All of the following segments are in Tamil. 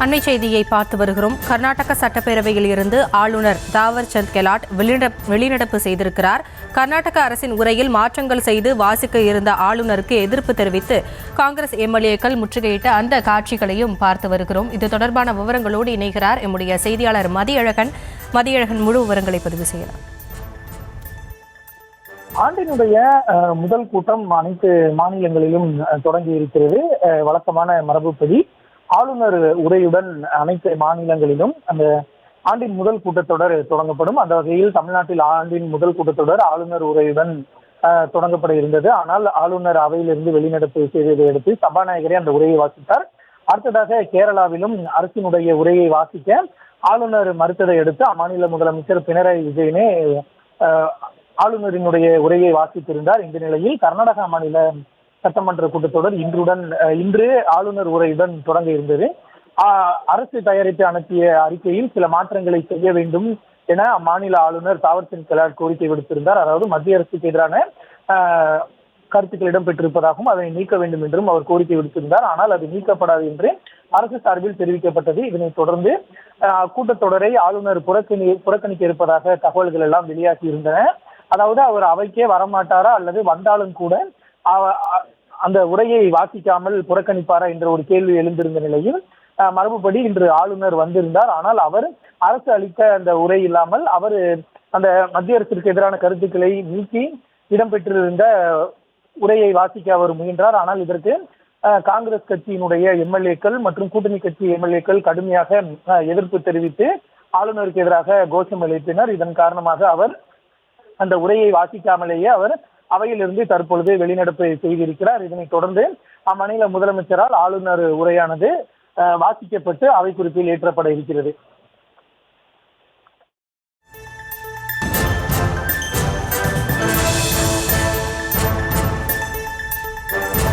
அண்மை செய்தியை பார்த்து வருகிறோம். கர்நாடக சட்டப்பேரவையில் இருந்து ஆளுநர் தாவர் சந்த் கெலாட் வெளிநடப்பு செய்திருக்கிறார். கர்நாடக அரசின் உரையில் மாற்றங்கள் செய்து வாசிக்க இருந்த ஆளுநருக்கு எதிர்ப்பு தெரிவித்து காங்கிரஸ் எம்எல்ஏக்கள் முற்றுகையிட்ட அந்த காட்சிகளையும் பார்த்து வருகிறோம். இது தொடர்பான விவரங்களோடு இணைகிறார் எம்முடைய செய்தியாளர் மதியழகன். முழு விவரங்களை பதிவு செய்யலாம். ஆண்டினுடைய முதல் கூட்டம் அனைத்து மாநிலங்களிலும் தொடங்கி இருக்கிறது. வழக்கமான மரபுப்படி ஆளுநர் உரையுடன் அனைத்து மாநிலங்களிலும் அந்த ஆண்டின் முதல் கூட்டத்தொடர் தொடங்கப்படும். அந்த வகையில் தமிழ்நாட்டில் ஆண்டின் முதல் கூட்டத்தொடர் ஆளுநர் உரையுடன் தொடங்கப்பட இருந்தது. ஆனால் ஆளுநர் அவையிலிருந்து வெளிநடப்பு செய்ததை அடுத்து சபாநாயகரே அந்த உரையை வாசித்தார். அடுத்ததாக கேரளாவிலும் அரசினுடைய உரையை வாசிக்க ஆளுநர் மறுத்ததை அடுத்து அம்மாநில முதலமைச்சர் பினராயி விஜயனே ஆளுநரினுடைய உரையை வாசித்திருந்தார். இந்த நிலையில் கர்நாடகா மாநில சட்டமன்ற கூட்டத்தொடர் இன்று ஆளுநர் உரையுடன் தொடங்க இருந்தது. அரசு தயாரித்து அனுப்பிய அறிக்கையில் சில மாற்றங்களை செய்ய வேண்டும் என அம்மாநில ஆளுநர் தாவர் சந்த் கெலாட் கோரிக்கை விடுத்திருந்தார். அதாவது மத்திய அரசுக்கு எதிரான கருத்துக்கள் இடம்பெற்றிருப்பதாகவும் அதனை நீக்க வேண்டும் என்றும் அவர் கோரிக்கை விடுத்திருந்தார். ஆனால் அது நீக்கப்படாது என்று அரசு சார்பில் தெரிவிக்கப்பட்டது. இதனைத் தொடர்ந்து கூட்டத்தொடரை ஆளுநர் புறக்கணிக்க இருப்பதாக தகவல்கள் எல்லாம் வெளியாகி இருந்தன. அதாவது அவர் அவைக்கே வரமாட்டாரா அல்லது வந்தாலும் கூட அந்த உரையை வாசிக்காமல் புறக்கணிப்பாரா என்ற ஒரு கேள்வி எழுந்திருந்த நிலையில் மரபுப்படி இன்று ஆளுநர் வந்திருந்தார். ஆனால் அவர் அரசு அளித்த அந்த உரை இல்லாமல் அவர் அந்த மத்திய அரசிற்கு எதிரான கருத்துக்களை நீக்கி இடம்பெற்றிருந்த உரையை வாசிக்க அவர் முயன்றார். ஆனால் இதற்கு காங்கிரஸ் கட்சியினுடைய எம்எல்ஏக்கள் மற்றும் கூட்டணி கட்சி எம்எல்ஏக்கள் கடுமையாக எதிர்ப்பு தெரிவித்து ஆளுநருக்கு எதிராக கோஷம் எழுப்பினர். இதன் காரணமாக அவர் அந்த உரையை வாசிக்காமலேயே அவர் அவையிலிருந்து தற்பொழுது வெளிநடப்பு செய்திருக்கிறார். இதனைத் தொடர்ந்து அம்மாநில முதலமைச்சரால் ஆளுநர் உரையானது வாசிக்கப்பட்டு அவை குறிப்பில் ஏற்றப்பட இருக்கிறது.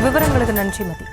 விவரங்களுக்கு நன்றி மதி.